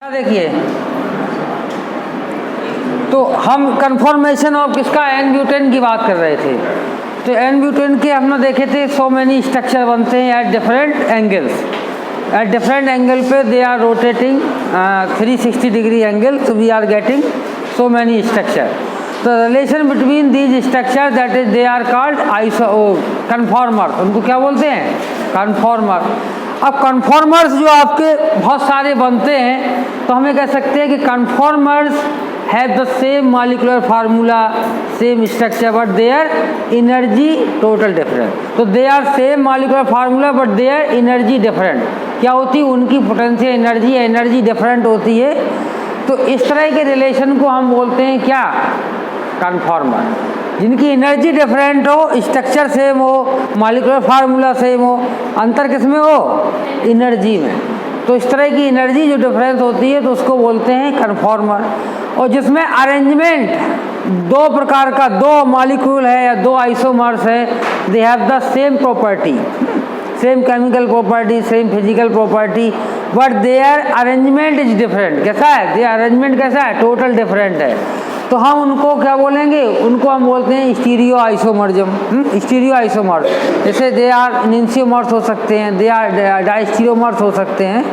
देखिए, तो हम कन्फॉर्मेशन ऑफ किसका एन ब्यूटेन की बात कर रहे थे। तो एन ब्यूटेन के हमने देखे थे सो मैनी स्ट्रक्चर बनते हैं at different angles. At different angle पे they are rotating 360 degree angle, तो we are getting so many structure. तो relation between these structure that is they are called conformer. उनको क्या बोलते हैं? कन्फॉर्मर। अब कन्फॉर्मर्स जो आपके बहुत सारे बनते हैं, तो हमें कह सकते हैं कि conformers have the same molecular formula, same structure, but their energy total different. तो they are same molecular formula but their energy different. क्या होती है? उनकी पोटेंशियल एनर्जी डिफरेंट होती है। तो इस तरह के रिलेशन को हम बोलते हैं क्या? कन्फॉर्मर। जिनकी एनर्जी डिफरेंट हो, स्ट्रक्चर सेम हो, मॉलिक्यूलर फार्मूला सेम हो, अंतर किसमें हो? एनर्जी में। तो इस तरह की एनर्जी जो डिफरेंस होती है तो उसको बोलते हैं कन्फॉर्मर। और जिसमें अरेंजमेंट दो प्रकार का, दो मॉलिक्यूल है या दो आइसोमर्स है, they have the same property, same chemical property, same physical property, but their arrangement is different. कैसा है? देयर अरेंजमेंट कैसा है? टोटल डिफरेंट है। तो हम उनको क्या बोलेंगे? उनको हम बोलते हैं स्टीरियो आइसोमर्जम। स्टीरियो आइसोमर्स, जैसे दे आर एनेंशियोमर्स हो सकते हैं, दे आर डाइस्टीरियोमर्स हो सकते हैं।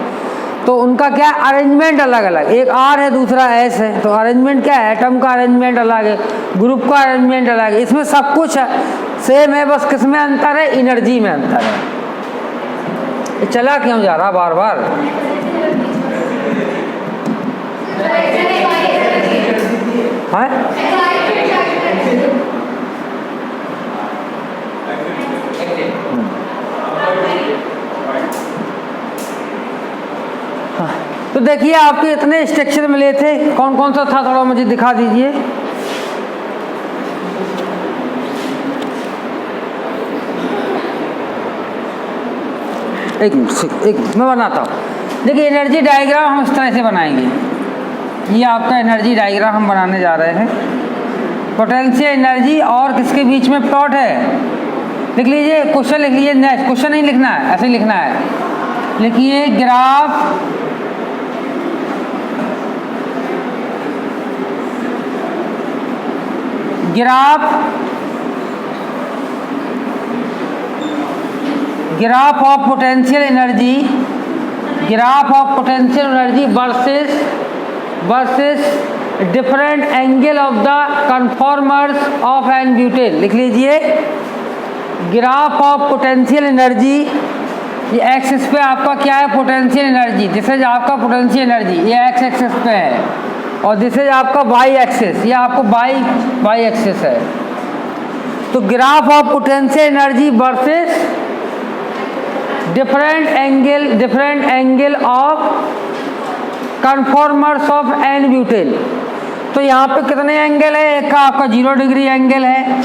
तो उनका क्या अरेंजमेंट अलग अलग, एक आर है दूसरा एस है, तो अरेंजमेंट क्या है? एटम का अरेंजमेंट अलग है, ग्रुप का अरेंजमेंट अलग है। इसमें सब कुछ है सेम है, बस किसमें अंतर है? एनर्जी में अंतर है। ये चला क्यों जा रहा बार बार? हाँ? तो देखिए, आपके इतने स्ट्रक्चर मिले थे, कौन कौन सा था थोड़ा मुझे दिखा दीजिए। एक मैं बनाता हूँ। देखिए, एनर्जी डायग्राम हम इस तरह से बनाएंगे। ये आपका एनर्जी डायग्राम हम बनाने जा रहे हैं। पोटेंशियल एनर्जी और किसके बीच में प्लॉट है? लिख लीजिए, क्वेश्चन लिख लीजिए। नेक्स्ट क्वेश्चन नहीं लिखना है, ऐसे ही लिखना है। लिखिए graph of potential energy, graph of potential energy versus different angle of the conformers of n butane. लिख लीजिए ग्राफ ऑफ पोटेंशियल एनर्जी। ये एक्सिस पे आपका क्या है? Potential energy. दिस इज आपका पोटेंशियल एनर्जी, ये एक्स एक्सिस पे है, और दिस इज आपका वाई एक्सिस, ये आपको वाई एक्सिस है। तो graph of potential energy versus different angle of conformers of n butane. तो यहाँ पे कितने एंगल है? एक का आपका 0 डिग्री एंगल है,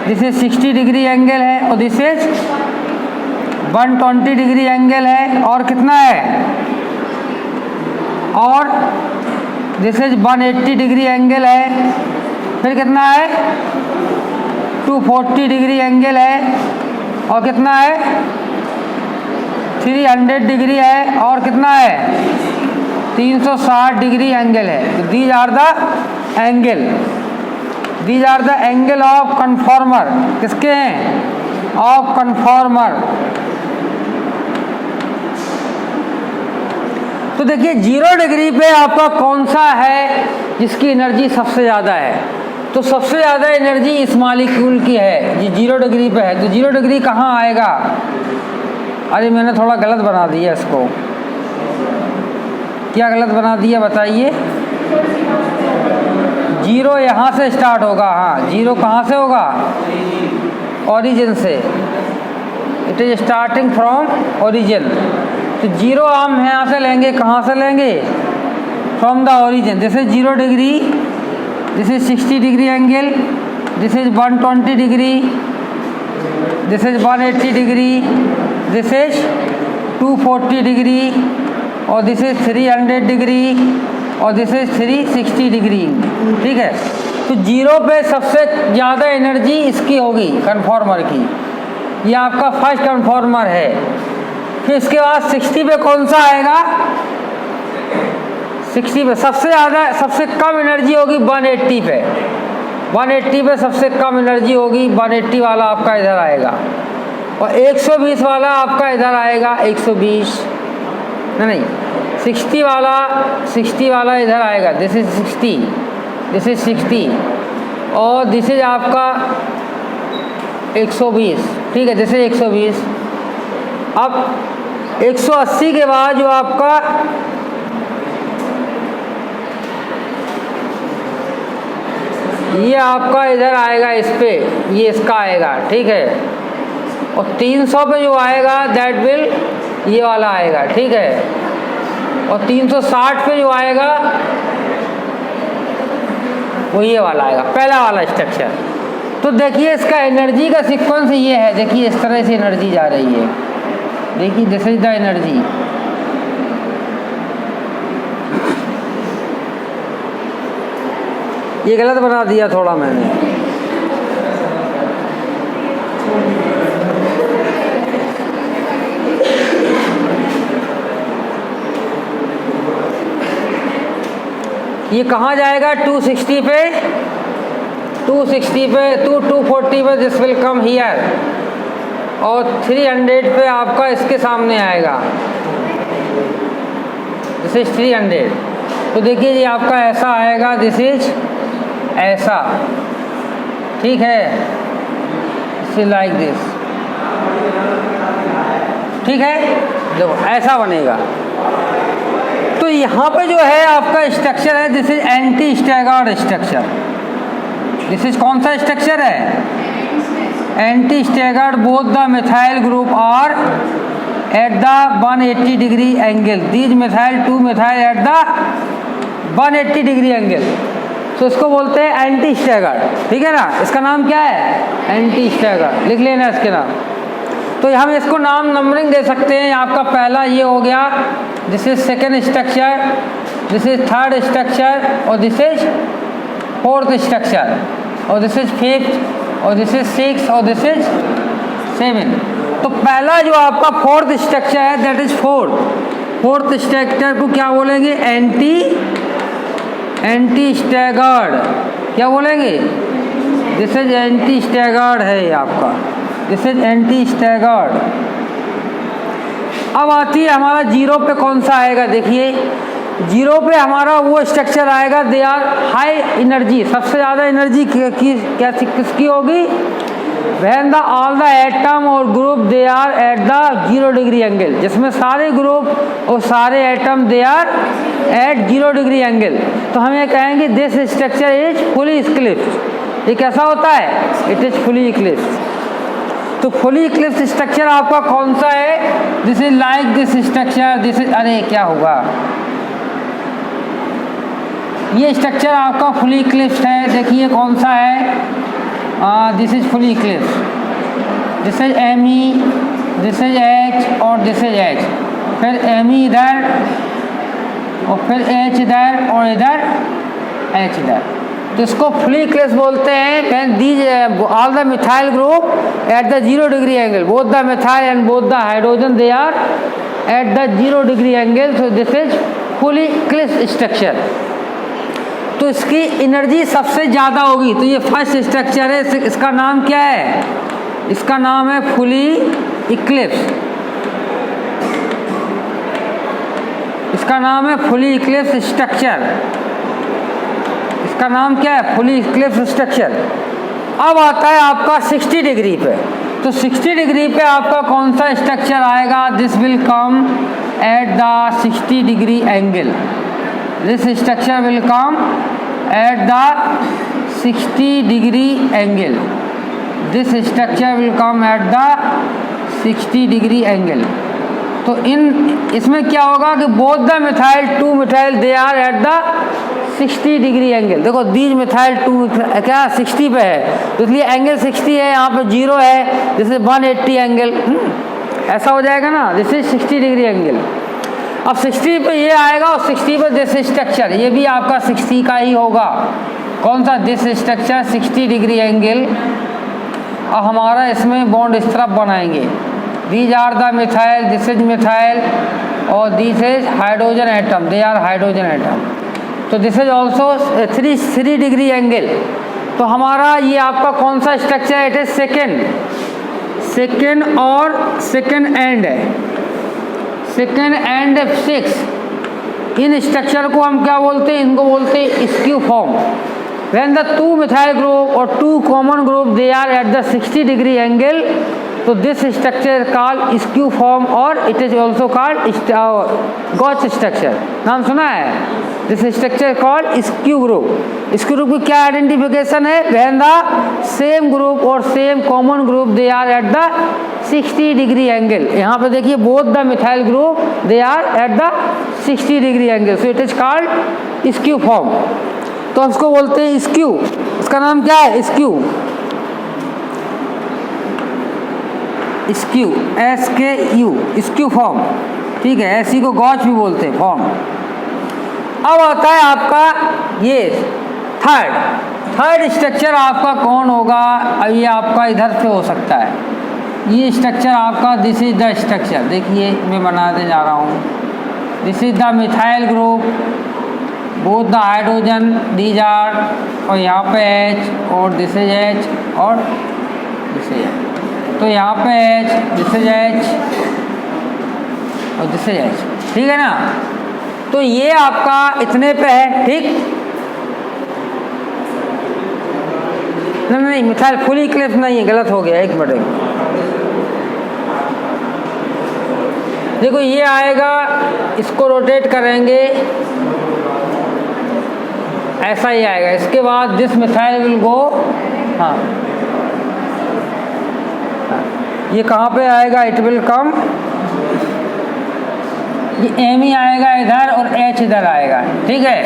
दिस इज 60 डिग्री एंगल है, और दिस इज 120 डिग्री एंगल है, और कितना है? और दिस इज 180 डिग्री एंगल है, फिर कितना है? 240 डिग्री एंगल है, और कितना है? 300 डिग्री है, और कितना है? 360 डिग्री एंगल है। तो these are the angle of conformer. किसके हैं? Of conformer. तो देखिए, 0 डिग्री पे आपका कौन सा है जिसकी एनर्जी सबसे ज़्यादा है? तो सबसे ज़्यादा एनर्जी इस मॉलिक्यूल की है, ये 0 डिग्री पे है। तो 0 डिग्री कहाँ आएगा? अरे मैंने थोड़ा गलत बना दिया इसको। क्या गलत बना दिया बताइए? 0 यहाँ से स्टार्ट होगा। हाँ, 0 कहाँ से होगा? ओरिजिन से। It is starting from origin. तो 0 हम यहाँ से लेंगे, कहाँ से लेंगे? From the origin. This is 0 degree, this is 60 degree angle, this is 120 degree, this is 180 degree, this is 240 degree, और दिस इज 300 डिग्री, और दिस इज 360 डिग्री। ठीक है। तो 0 पे सबसे ज़्यादा एनर्जी इसकी होगी, कन्फॉर्मर की। ये आपका फर्स्ट कन्फॉर्मर है। फिर इसके बाद 60 पे कौन सा आएगा? 60 पे सबसे ज़्यादा, सबसे कम एनर्जी होगी 180 पे। 180 पे सबसे कम एनर्जी होगी, 180 वाला आपका इधर आएगा, और 120 वाला आपका इधर आएगा, 120 नहीं 60 वाला इधर आएगा, दिस इज 60, दिस इज 60, और दिस इज आपका 120, ठीक है, दिस इज 120। अब 180 के बाद जो आपका ये आपका इधर आएगा, इस पे ये इसका आएगा, ठीक है, और 300 पे जो आएगा दैट विल ये वाला आएगा, ठीक है, और 360 पे जो आएगा वो ये वाला आएगा, पहला वाला स्ट्रक्चर। तो देखिए इसका एनर्जी का सीक्वेंस ये है, देखिए इस तरह से एनर्जी जा रही है, देखिए दिस इज द एनर्जी। ये गलत बना दिया थोड़ा मैंने, ये कहाँ जाएगा 260 पे, 260 पे 240 पे दिस विल कम हियर, और 300 पे आपका इसके सामने आएगा, दिस इज 300। तो देखिए ये आपका ऐसा आएगा, दिस इज ऐसा, ठीक है, इसे लाइक दिस, ठीक है, देखो ऐसा बनेगा। तो यहाँ पे जो है आपका स्ट्रक्चर है, this is anti staggered structure. This is कौन सा स्ट्रक्चर है? Anti staggered, both the methyl group are at the 180 degree angle, these methyl 2 methyl at the 180 degree angle, तो इसको बोलते हैं एंटी स्टैगर्ड, ठीक है ना। इसका नाम क्या है? एंटी स्टैगर्ड, लिख लेना इसके नाम। तो हम इसको नाम नंबरिंग दे सकते हैं। आपका पहला ये हो गया, this is second structure, this is third structure, और दिस इज फोर्थ स्ट्रक्चर, और दिस इज फिफ्थ, और दिस इज सिक्स, और दिस इज 7। तो पहला जो आपका फोर्थ स्ट्रक्चर है दैट इज फोर्थ स्ट्रक्चर को क्या बोलेंगे? Anti staggered. क्या बोलेंगे? दिस इज एंटी स्टैगर्ड है ये आपका, दिस इज एंटी स्टैगर्ड। अब आती है हमारा जीरो पे कौन सा आएगा? देखिए जीरो पे हमारा वो स्ट्रक्चर आएगा, दे आर हाई एनर्जी, सबसे ज़्यादा एनर्जी किसकी होगी? When the all the atom और group they are at the 0 degree angle, जिसमें सारे ग्रुप और सारे atom they are at 0 degree angle. तो हम ये कहेंगे this structure is fully eclipsed. ये कैसा होता है? It is fully eclipsed. तो फुली इक्लिप्स्ड स्ट्रक्चर आपका कौन सा है? This is like this structure, this is, अरे क्या होगा, ये स्ट्रक्चर आपका फुली इक्लिप्स्ड है। देखिए कौन सा है? This is fully eclipsed, this is Me, this is H और दिस इज H, फिर Me इधर और फिर H इधर और इधर H इधर। तो इसको फुली इक्लिप्स्ड बोलते हैं। When these all the methyl group at the 0 degree angle, both the methyl and both the hydrogen they are at the 0 degree angle, so this is fully eclipsed structure. तो इसकी energy सबसे ज़्यादा होगी। तो ये first structure है, इसका नाम क्या है? इसका नाम है फुली इक्लिप्स्ड। इसका नाम है फुली इक्लिप्स्ड स्ट्रक्चर। इसका नाम क्या है? Fully eclipsed structure. अब आता है आपका 60 डिग्री पे। तो 60 डिग्री पे आपका कौन सा स्ट्रक्चर आएगा? This will come eight the 60 degree angle, this structure will come at the 60 degree angle, this structure will come at the 60 degree angle। तो इसमें क्या होगा कि both the methyl 2 methyl they are at the 60 degree angle. देखो these methyl 2 क्या 60 पे है, तो इसलिए एंगल 60 है, यहाँ पे 0 है, दिस इज 180 एंगल, ऐसा हो जाएगा ना, दिस इज 60 डिग्री एंगल। अब 60 पे ये आएगा और 60 पे दिस स्ट्रक्चर, ये भी आपका 60 का ही होगा। कौन सा? This structure 60 degree angle. और हमारा इसमें बॉन्ड इस तरफ बनाएंगे, these are the methyl, this is methyl, और this is hydrogen atom, they are hydrogen atom. तो this is also 3 degree angle. तो हमारा ये आपका कौन सा स्ट्रक्चर है? इट इज सेकेंड और सेकेंड एंड है, सेकेंड एंड 6। इन स्ट्रक्चर को हम क्या बोलते हैं? इनको बोलते हैं skew form. When the 2 methyl group और 2 common group they are at the 60 degree angle, तो this structure called skew form और it is also called gauche structure. नाम सुना है? This structure called skew group. Skew group की क्या identification है? When the same group और same common group they are at the 60 degree angle. यहाँ पे देखिए both the methyl group they are at the 60 degree angle, so it is called skew form. तो उसको बोलते हैं स्क्यू। इसका नाम क्या है? Skew, skew SKU, skew form. ठीक है, ऐसी को गॉच भी बोलते हैं, फॉर्म। अब आता है आपका ये थर्ड स्ट्रक्चर आपका कौन होगा? अब ये आपका इधर से हो सकता है। ये स्ट्रक्चर आपका, दिस इज द स्ट्रक्चर, देखिए मैं बनाते जा रहा हूँ। This is the methyl group, both the hydrogen these are, और यहाँ पे H और दिस इज H और दिस इज H। तो यहाँ पे H, दिस इज H और दिस इज H, ठीक है ना? तो ये आपका इतने पे है, ठीक? नहीं मिथाइल फुल इक्लिप्स नहीं है, गलत हो गया, एक मिनट। देखो ये आएगा, इसको रोटेट करेंगे, ऐसा ही आएगा। इसके बाद दिस मिथाइल विल गो, हाँ ये कहाँ पे आएगा? इट विल कम, ये M ही आएगा इधर और H इधर आएगा, ठीक है?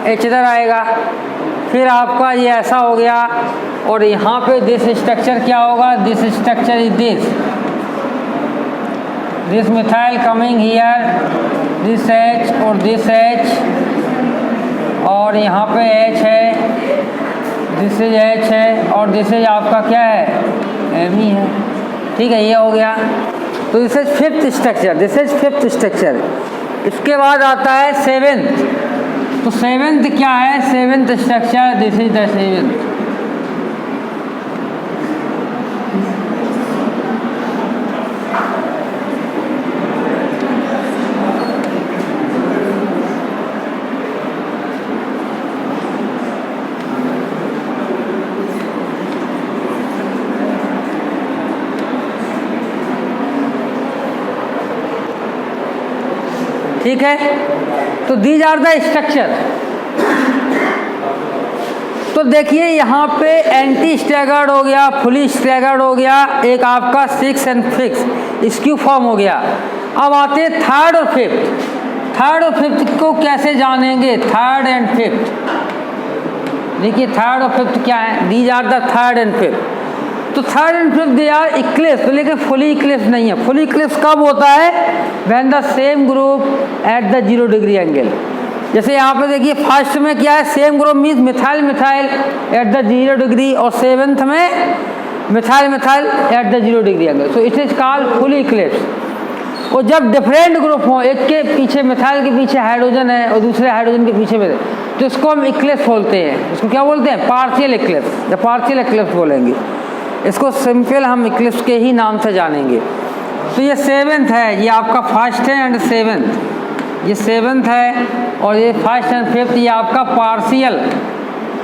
H इधर आएगा, फिर आपका ये ऐसा हो गया, और यहाँ पे दिस स्ट्रक्चर क्या होगा? This structure is this methyl coming here, this H और दिस H, और यहाँ पे H है, दिस इज H है, और दिस इज आपका क्या है? M ही है, ठीक है? ये हो गया। तो this is fifth structure, this is fifth structure. इसके बाद आता है सेवेंथ। तो सेवेंथ क्या है? Seventh structure, this is the seventh. ठीक है, तो दीज आर द स्ट्रक्चर। तो देखिए यहाँ पे एंटी स्टैगर्ड हो गया, फुली स्टैगर्ड हो गया, एक आपका 6 एंड फिक्स स्क्यू फॉर्म हो गया। अब आते थर्ड और फिफ्थ। थर्ड और फिफ्थ को कैसे जानेंगे? थर्ड एंड फिफ्थ, देखिए थर्ड और फिफ्थ क्या है? These are the third and fifth. तो third and fifth they are eclipse, लेकिन फुली इक्लिप्स नहीं है। फुली इक्लिप्स कब होता है? When the same group at the 0 degree angle. जैसे यहाँ पे देखिए फर्स्ट में क्या है? Same group means methyl methyl at the 0 degree, और सेवेंथ में methyl methyl at the 0 degree angle. So it is called fully Eclipse. और जब डिफरेंट ग्रुप हो, एक के पीछे मिथाइल के पीछे हाइड्रोजन है और दूसरे हाइड्रोजन के पीछे में, तो इसको हम इक्लिप्स बोलते हैं। इसको क्या बोलते हैं? पार्शियल इक्लिप्स या पार्शियल इक्लिप्स बोलेंगे। इसको सिंपल हम इक्लिप्स के ही नाम से जानेंगे। तो ये सेवेंथ है, ये आपका फर्स्ट है एंड सेवेंथ, ये सेवेंथ है, और ये फर्स्ट एंड फिफ्थ ये आपका पार्शियल,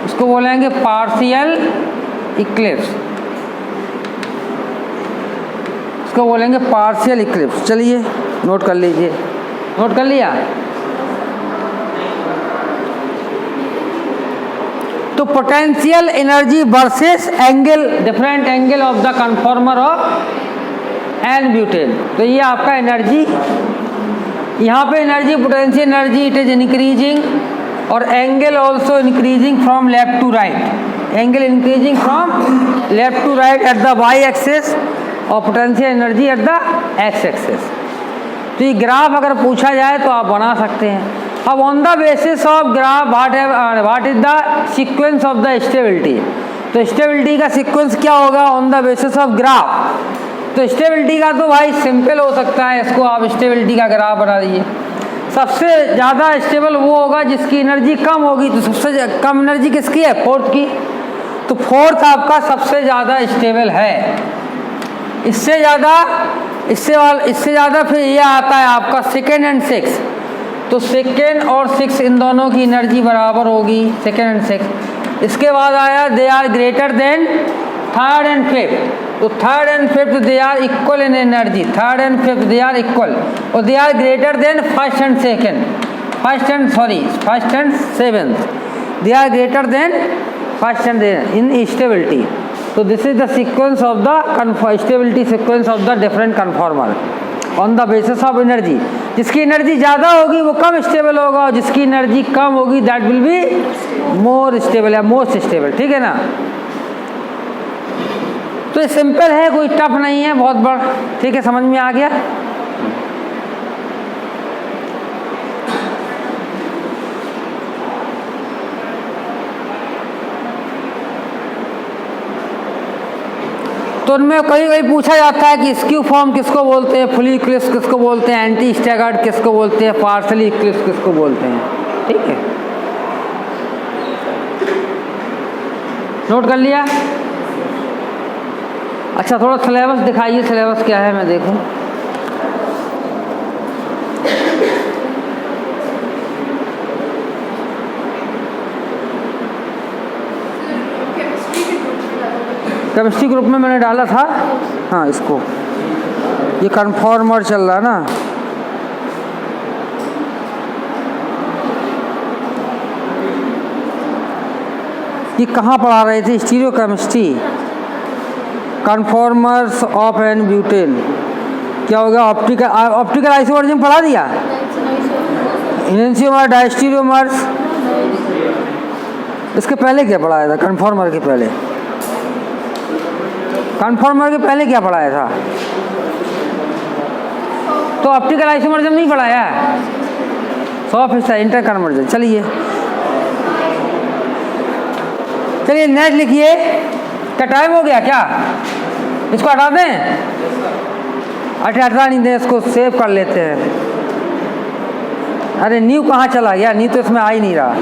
इसको बोलेंगे पार्शियल इक्लिप्स, इसको बोलेंगे पार्शियल इक्लिप्स। चलिए नोट कर लीजिए, नोट कर लिया? तो potential energy versus angle, different angle of the conformer of n butane. तो ये आपका एनर्जी, यहाँ पे energy potential energy it is increasing, और angle also increasing from left to right. Angle increasing from left to right at the Y axis, और potential energy at the X axis. तो ये graph अगर पूछा जाए तो आप बना सकते हैं। अब on the basis of graph what is the sequence of the stability. तो स्टेबिलिटी का सीक्वेंस क्या होगा on the basis of graph? तो स्टेबिलिटी का तो भाई सिंपल हो सकता है, इसको आप स्टेबिलिटी का ग्राफ बना दीजिए। सबसे ज़्यादा स्टेबल वो होगा जिसकी एनर्जी कम होगी, तो सबसे कम एनर्जी किसकी है? फोर्थ की। तो फोर्थ आपका सबसे ज़्यादा स्टेबल है। इससे ज़्यादा फिर ये आता है आपका सेकेंड एंड सिक्स। तो सेकेंड और सिक्स इन दोनों की एनर्जी बराबर होगी, सेकेंड एंड सिक्स। इसके बाद आया they are greater than third and fifth. तो third and fifth they are equal in energy, third and fifth they are equal, और they are greater than first and second, first and seventh, they are greater than first and in stability. तो this is the sequence of the stability sequence of the different conformer on the basis of energy. जिसकी energy ज़्यादा होगी वो कम stable होगा, और जिसकी energy कम होगी that will be more stable या मोस्ट स्टेबल। ठीक है ना? तो ये सिंपल है, कोई टफ नहीं है बहुत बड़ा। ठीक है, समझ में आ गया? तो उनमें कहीं कहीं पूछा जाता है कि स्क्यू फॉर्म किसको बोलते हैं, फुली इक्लिप्स किसको बोलते हैं, एंटी स्टैगर्ड किसको बोलते हैं, पार्शली इक्लिप्स किसको बोलते हैं। ठीक है, नोट कर लिया? अच्छा, थोड़ा सिलेबस दिखाइए, सिलेबस क्या है मैं देखूं। केमिस्ट्री ग्रुप में मैंने डाला था। हाँ, इसको ये कन्फॉर्मर चल रहा है ना। ये कहाँ पढ़ा रहे थे? Stereochemistry, conformers of n butane. क्या हो गया? ऑप्टिकल आइसोमर्स पढ़ा दिया। Enantiomer, diastereomers. इसके पहले क्या पढ़ाया था? कन्फॉर्मर के पहले क्या पढ़ाया था? तो ऑप्टिकल आइसोमर्स नहीं पढ़ाया, 100% इंटर कन्वर्जन। चलिए नेक्स्ट लिखिए। क्या टाइम हो गया क्या? इसको हटा दें? हटा नहीं दें, इसको सेव कर लेते हैं। अरे न्यू कहाँ चला गया? न्यू तो इसमें आ ही नहीं रहा।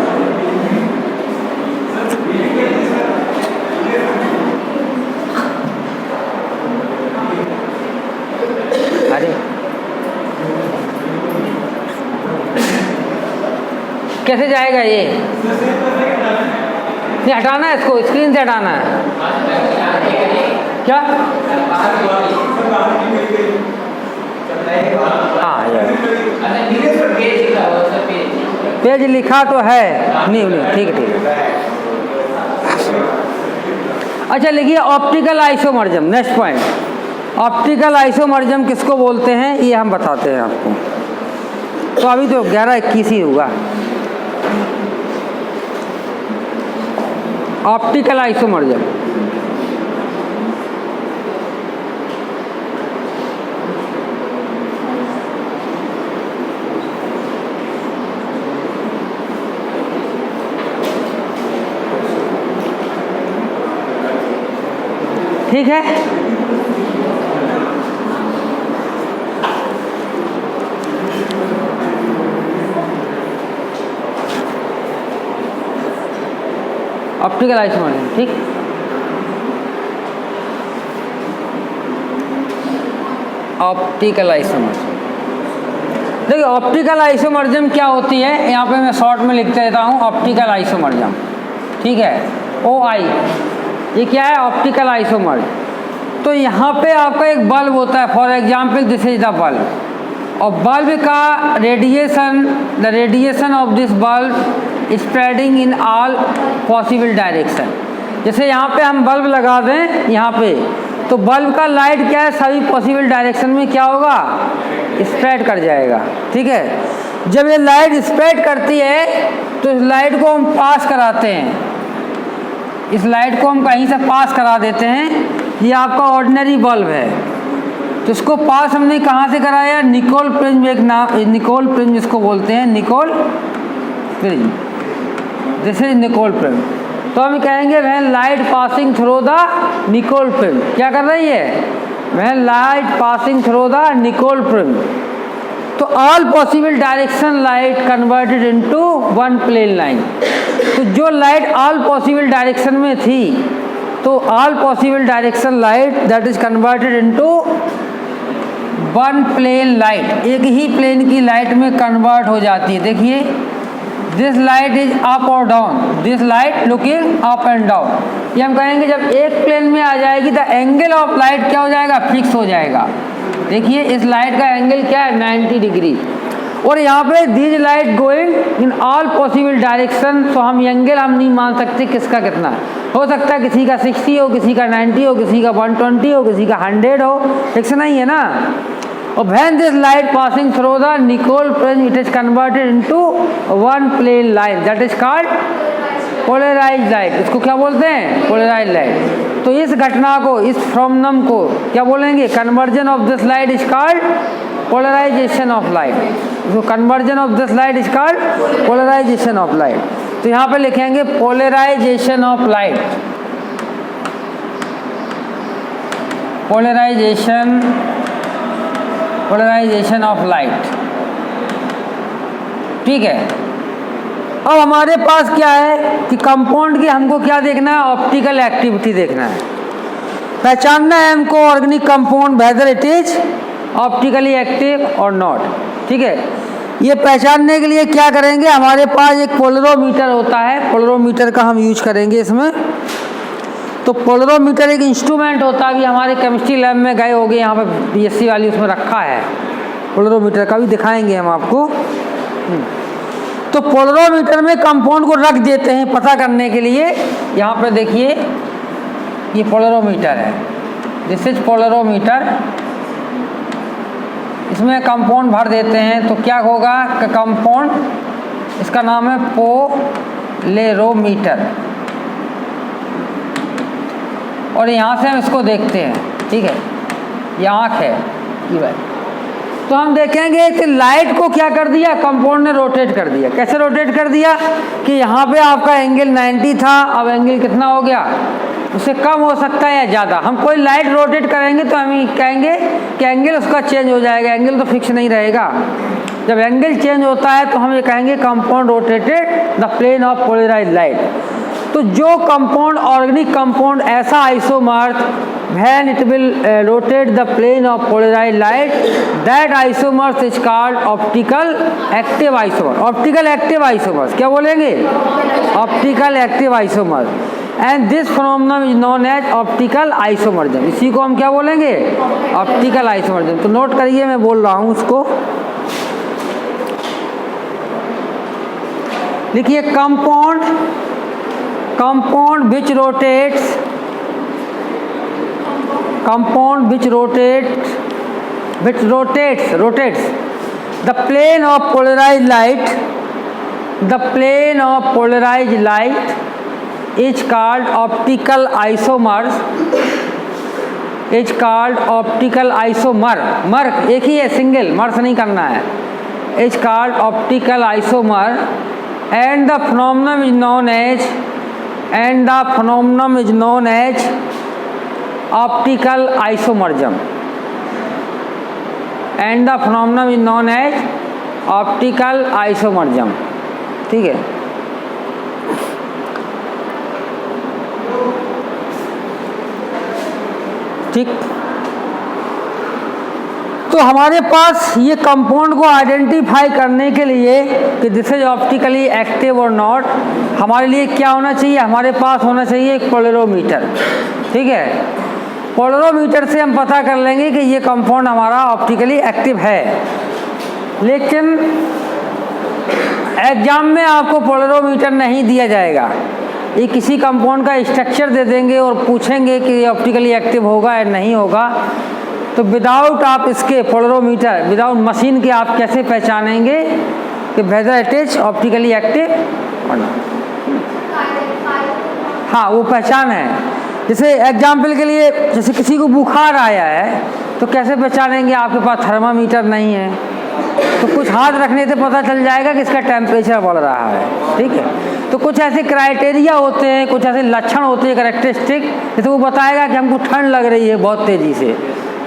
अरे कैसे जाएगा ये? नहीं, हटाना है इसको, स्क्रीन से हटाना है क्या? हाँ, पेज लिखा तो है। नहीं, ठीक है। अच्छा, लिखिए ऑप्टिकल आइसोमर्जम। नेक्स्ट पॉइंट, ऑप्टिकल आइसोमर्जम किसको बोलते हैं ये हम बताते हैं आपको। तो अभी तो 11-21 ही होगा। ऑप्टिकल आइसोमर्जम ठीक है। ऑप्टिकल आइसोमर्जम, ठीक। ऑप्टिकल आइसोमर्जम, देखिए ऑप्टिकल आइसोमर्जम क्या होती है, यहाँ पे मैं शॉर्ट में लिख देता हूँ ऑप्टिकल आइसोमर्जम, ठीक है। OI, ये क्या है? ऑप्टिकल आइसोमर्ज। तो यहाँ पे आपका एक बल्ब होता है, for example this is the bulb, और बल्ब का radiation, the radiation of this bulb spreading in all possible direction. जैसे यहाँ पे हम बल्ब लगा दें यहाँ पे, तो बल्ब का लाइट क्या है, सभी पॉसिबल डायरेक्शन में क्या होगा, स्प्रेड कर जाएगा, ठीक है। जब ये लाइट स्प्रेड करती है तो इस लाइट को हम पास कराते हैं, इस लाइट को हम कहीं से पास करा देते हैं। ये आपका ऑर्डिनरी बल्ब है, तो इसको पास हमने कहाँ से कराया, निकोल प्रिज्म, एक नाम निकोल प्रिज्म इसको बोलते हैं, Nicol prism, this is Nicol prism. तो हम कहेंगे वह light passing through the Nicol prism क्या कर रही है, when light passing through the nickel prism, तो all possible direction light converted into one plane line। तो जो लाइट all possible direction में थी, तो all possible direction light that is converted into one plane light, एक ही plane की light में convert हो जाती है। देखिए, दिस लाइट इज अप और down, this light looking up and down. ये हम कहेंगे जब एक प्लेन में आ जाएगी द एंगल ऑफ लाइट क्या हो जाएगा, फिक्स हो जाएगा। देखिए इस लाइट का एंगल क्या है, 90 डिग्री। और यहाँ पे this light going in all possible direction, तो हम एंगल हम नहीं मान सकते किसका कितना हो सकता है। किसी का 60 हो, किसी का 90 हो, किसी का 120 हो, किसी का 100 हो, फिक्स नहीं है ना। और when this light passing through the nickel prism, it is converted into one plane line, that is called polarized light। इसको क्या बोलते हैं, polarized light। तो इस घटना को, इस phenomenon को क्या बोलेंगे, conversion of this light is called polarization of light। तो conversion of this light is called polarization of light। तो यहाँ पे लिखेंगे polarization of light, polarization of light. ठीक है, अब हमारे पास क्या है कि कंपाउंड की हमको क्या देखना है, ऑप्टिकल एक्टिविटी देखना है, पहचानना है हमको organic compound whether it is optically active और नॉट। ठीक है, ये पहचानने के लिए क्या करेंगे, हमारे पास एक पोलरोमीटर होता है, पोलरोमीटर का हम यूज करेंगे इसमें। तो पोलरोमीटर एक इंस्ट्रूमेंट होता है, अभी हमारे केमिस्ट्री लैब में गए होंगे, यहाँ पे बीएससी वाली उसमें रखा है, पोलरोमीटर का भी दिखाएंगे हम आपको। तो पोलरोमीटर में कंपाउंड को रख देते हैं पता करने के लिए। यहाँ पे देखिए ये पोलरोमीटर है, दिस इज पोलरोमीटर। इसमें कंपाउंड भर देते हैं तो क्या होगा कि कंपाउंड, इसका नाम है पोलेरोमीटर। और यहाँ से हम इसको देखते हैं। ठीक है, ये आँख है ये भाई। तो हम देखेंगे कि लाइट को क्या कर दिया, कंपाउंड ने रोटेट कर दिया। कैसे रोटेट कर दिया कि यहाँ पे आपका एंगल 90 था, अब एंगल कितना हो गया, उससे कम हो सकता है या ज़्यादा। हम कोई लाइट रोटेट करेंगे तो हम कहेंगे कि एंगल उसका चेंज हो जाएगा, एंगल तो फिक्स नहीं रहेगा। जब एंगल चेंज होता है तो हम ये कहेंगे compound rotated the plane of polarized light. तो जो कंपाउंड, ऑर्गेनिक कंपाउंड ऐसा isomer when it will rotate the plane of polarized light, that isomers is called optical active isomer। optical active isomers क्या बोलेंगे, optical active isomers। and this phenomenon is known as optical isomerism। इसी को हम क्या बोलेंगे, optical isomerism। तो note करिए, मैं बोल रहा हूँ उसको, लिखिए compound which rotates the plane of polarized light is called optical isomers, मर एक ही है, सिंगल, मर्स नहीं करना है, is called optical isomer। and the phenomenon is known as optical isomerism। ठीक है, ठीक। तो हमारे पास ये कंपाउंड को आइडेंटिफाई करने के लिए कि दिस इज ऑप्टिकली एक्टिव और नॉट, हमारे लिए क्या होना चाहिए, हमारे पास होना चाहिए एक पोलरोमीटर। ठीक है, पोलरोमीटर से हम पता कर लेंगे कि ये कंपाउंड हमारा ऑप्टिकली एक्टिव है। लेकिन एग्जाम में आपको पोलरोमीटर नहीं दिया जाएगा, ये किसी कंपाउंड का स्ट्रक्चर दे देंगे और पूछेंगे कि ये ऑप्टिकली एक्टिव होगा या नहीं होगा। तो विदाउट आप इसके पोलरोमीटर, विदाउट मशीन के आप कैसे पहचानेंगे कि whether it is optically active और नॉट। हाँ, वो पहचान है। जैसे एग्जाम्पल के लिए, जैसे किसी को बुखार आया है तो कैसे पहचानेंगे, आपके पास थर्मामीटर नहीं है तो कुछ हाथ रखने से पता चल जाएगा कि इसका टेम्परेचर बढ़ रहा है। ठीक है, तो कुछ ऐसे क्राइटेरिया होते हैं, कुछ ऐसे लक्षण होते हैं, कैरेक्टरिस्टिक, जैसे वो बताएगा कि हमको ठंड लग रही है बहुत तेज़ी से,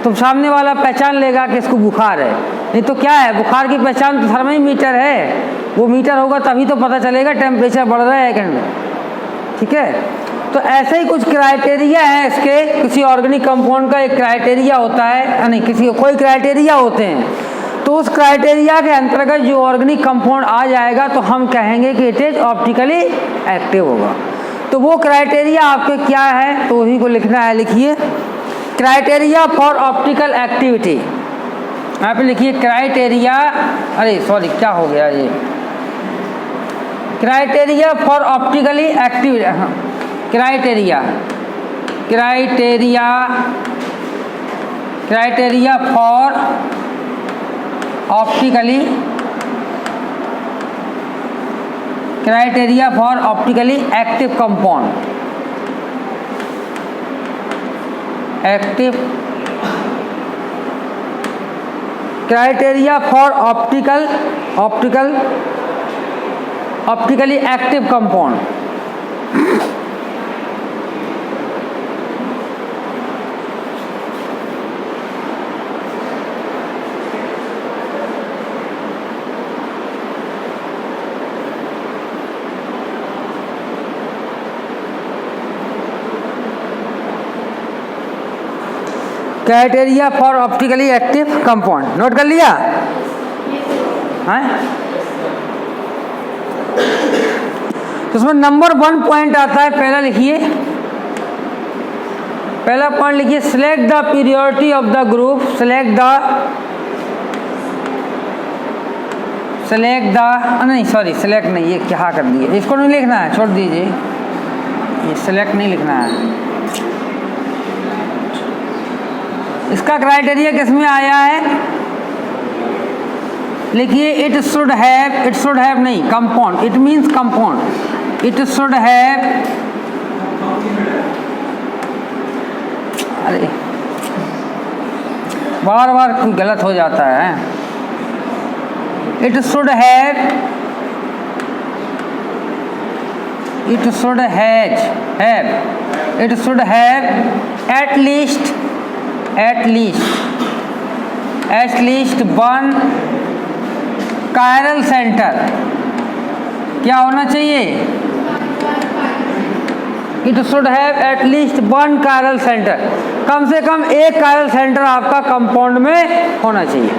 तो सामने वाला पहचान लेगा कि इसको बुखार है। नहीं तो क्या है, बुखार की पहचान तो थर्मामीटर है, वो मीटर होगा तभी तो पता चलेगा टेम्परेचर बढ़ रहा है कि नहीं। ठीक है, तो ऐसे ही कुछ क्राइटेरिया है इसके, किसी ऑर्गेनिक कंपाउंड का एक क्राइटेरिया होता है, नहीं किसी कोई क्राइटेरिया होते हैं, तो उस क्राइटेरिया के अंतर्गत जो ऑर्गेनिक कंपाउंड आ जाएगा तो हम कहेंगे कि इट इज ऑप्टिकली एक्टिव होगा। तो वो क्राइटेरिया आपके क्या है, तो उसी को लिखना है। लिखिए क्राइटेरिया फॉर ऑप्टिकल एक्टिविटी, यहाँ पे लिखिए क्राइटेरिया, अरे सॉरी क्या हो गया ये, क्राइटेरिया फॉर ऑप्टिकली एक्टिविटी, हाँ criteria for optically active compound, criteria for optically active compound. Criteria for optically active compound, note कर लिया है। तो उसमें नंबर 1 पॉइंट आता है, पहला लिखिए, पहला पॉइंट लिखिए, select the periodicity of the group, नहीं सॉरी सिलेक्ट नहीं, ये क्या कर दिए, इसको नहीं लिखना है, छोड़ दीजिए, ये सिलेक्ट नहीं लिखना है। इसका क्राइटेरिया किस में आया है, लिखिए इट शुड हैव नहीं, compound, it means compound, it should have, अरे बार बार कोई गलत हो जाता है, it should have at least one chiral center, क्या होना चाहिए, it should have at least 1 chiral center, कम से कम एक chiral center आपका कंपाउंड में होना चाहिए।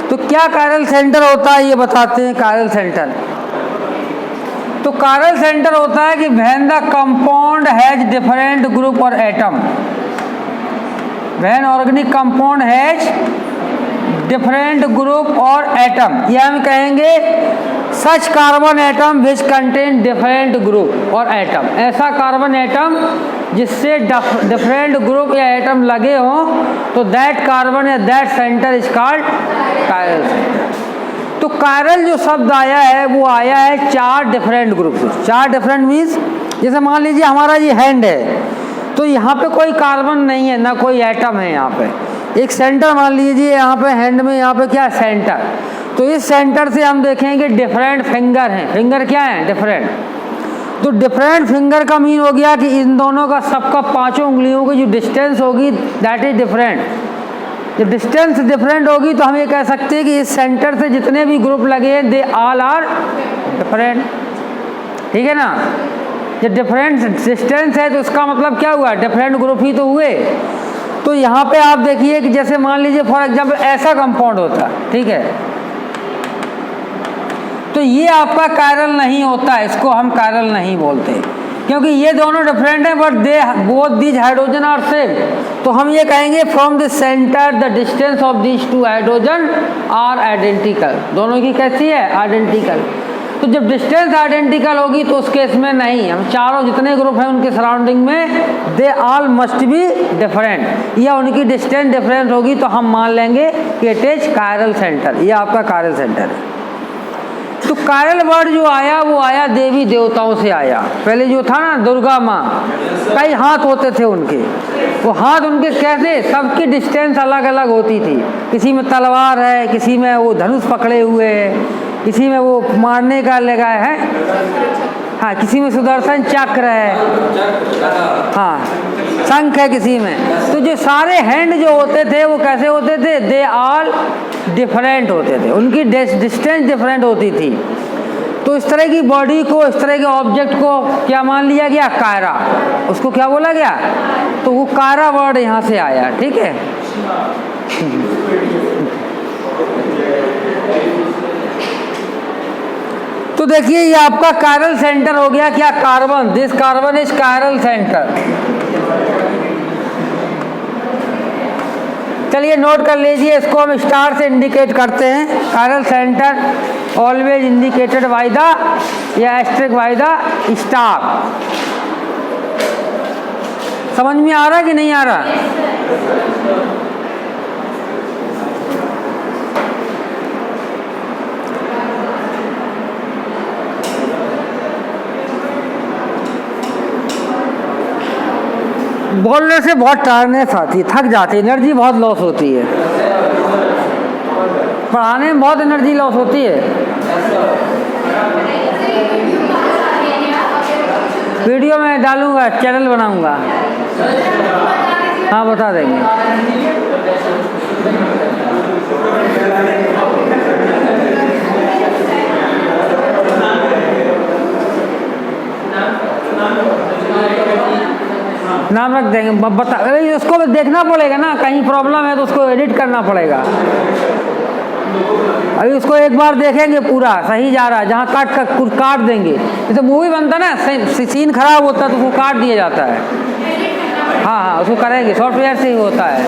तो क्या chiral center होता है ये बताते हैं। chiral center, तो chiral center होता है कि when the compound has different group or atom, when organic compound has different group or atom, ये हम कहेंगे such carbon atom which contain different group और atom, ऐसा कार्बन एटम जिससे डिफरेंट ग्रुप या एटम लगे हों, तो दैट कार्बन या that centre is called chiral centre. तो कायरल जो शब्द आया है वो आया है 4 डिफरेंट ग्रुप से। 4 डिफरेंट मीन्स, जैसे मान लीजिए हमारा ये हैंड है, तो यहाँ पे कोई कार्बन नहीं है, ना कोई एटम है, यहाँ पे एक सेंटर मान लीजिए, यहाँ पे हैंड में यहाँ पे क्या है, सेंटर। तो इस सेंटर से हम देखेंगे डिफरेंट फिंगर हैं। फिंगर क्या है, डिफरेंट। तो डिफरेंट फिंगर का मीन हो गया कि इन दोनों का सबका 5 उंगलियों की जो डिस्टेंस होगी दैट इज डिफरेंट। जब डिस्टेंस डिफरेंट होगी तो हम ये कह सकते हैं कि इस सेंटर से जितने भी ग्रुप लगे हैं दे ऑल आर डिफरेंट। ठीक है ना। जब डिफरेंट डिस्टेंस है तो इसका मतलब क्या हुआ, डिफरेंट ग्रुप ही तो हुए। तो यहाँ पे आप देखिए कि जैसे मान लीजिए फॉर एग्जाम्पल ऐसा कंपाउंड होता, ठीक है, तो ये आपका कायरल नहीं होता, इसको हम कायरल नहीं बोलते क्योंकि ये दोनों डिफरेंट हैं, but they both these hydrogen are same. तो हम ये कहेंगे from the centre the distance of these 2 hydrogen are identical. दोनों की कैसी है, आइडेंटिकल। तो जब डिस्टेंस आइडेंटिकल होगी तो उस केस में नहीं, हम चारों जितने ग्रुप हैं उनके सराउंडिंग में they all must be different, या उनकी डिस्टेंस डिफरेंट होगी तो हम मान लेंगे कि इट इज कायरल सेंटर। ये आपका कायरल सेंटर है। तो कायरल वर्ड जो आया वो आया देवी देवताओं से आया। पहले जो था ना दुर्गा माँ, कई हाथ होते थे उनके, वो हाथ उनके कैसे, सबकी डिस्टेंस अलग अलग होती थी। किसी में तलवार है, किसी में वो धनुष पकड़े हुए है, किसी में वो मारने का लगाया है, हाँ, किसी में सुदर्शन चक्र है, हाँ, शंख है किसी में। तो जो सारे हैंड जो होते थे वो कैसे होते थे? दे ऑल डिफरेंट होते थे, उनकी डिस्टेंस डिफरेंट होती थी। तो इस तरह की बॉडी को, इस तरह के ऑब्जेक्ट को क्या मान लिया गया? कायरा। उसको क्या बोला गया? तो वो कायरा वर्ड यहाँ से आया, ठीक है। तो देखिए ये आपका कायरल सेंटर हो गया क्या? Carbon. This carbon is chiral centre. चलिए नोट कर लीजिए, इसको हम स्टार से इंडिकेट करते हैं। Chiral centre always indicated by the या एस्टेरिक बाय द स्टार। समझ में आ रहा कि नहीं आ रहा? बोलने से बहुत टायर्डनेस आती है, थक जाती है, एनर्जी बहुत लॉस होती है। पढ़ाने में बहुत एनर्जी लॉस होती है। वीडियो में डालूंगा, चैनल बनाऊंगा। हाँ बता देंगे। नाम रख देंगे, बता। उसको देखना पड़ेगा ना, कहीं प्रॉब्लम है तो उसको एडिट करना पड़ेगा। अभी उसको एक बार देखेंगे पूरा सही जा रहा है, जहाँ काट देंगे। जैसे मूवी बनता ना, सीन खराब होता है तो वो काट दिया जाता है। हाँ हाँ उसको करेंगे, सॉफ्टवेयर से ही होता है।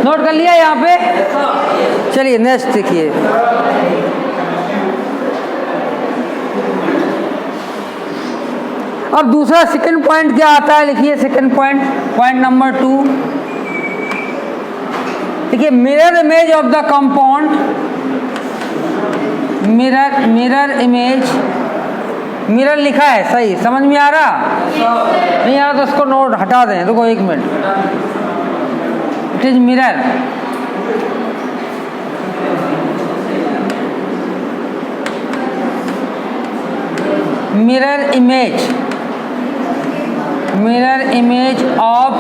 नोट कर लिया यहाँ पे। चलिए नेक्स्ट देखिए। अब दूसरा सेकंड पॉइंट क्या आता है? लिखिए सेकंड पॉइंट, पॉइंट नंबर 2। देखिए mirror image of the compound. Mirror image, mirror लिखा है सही, समझ में आ रहा? नहीं आ रहा तो उसको नोट हटा दें। रुको एक minute. It is mirror. Mirror image, mirror image of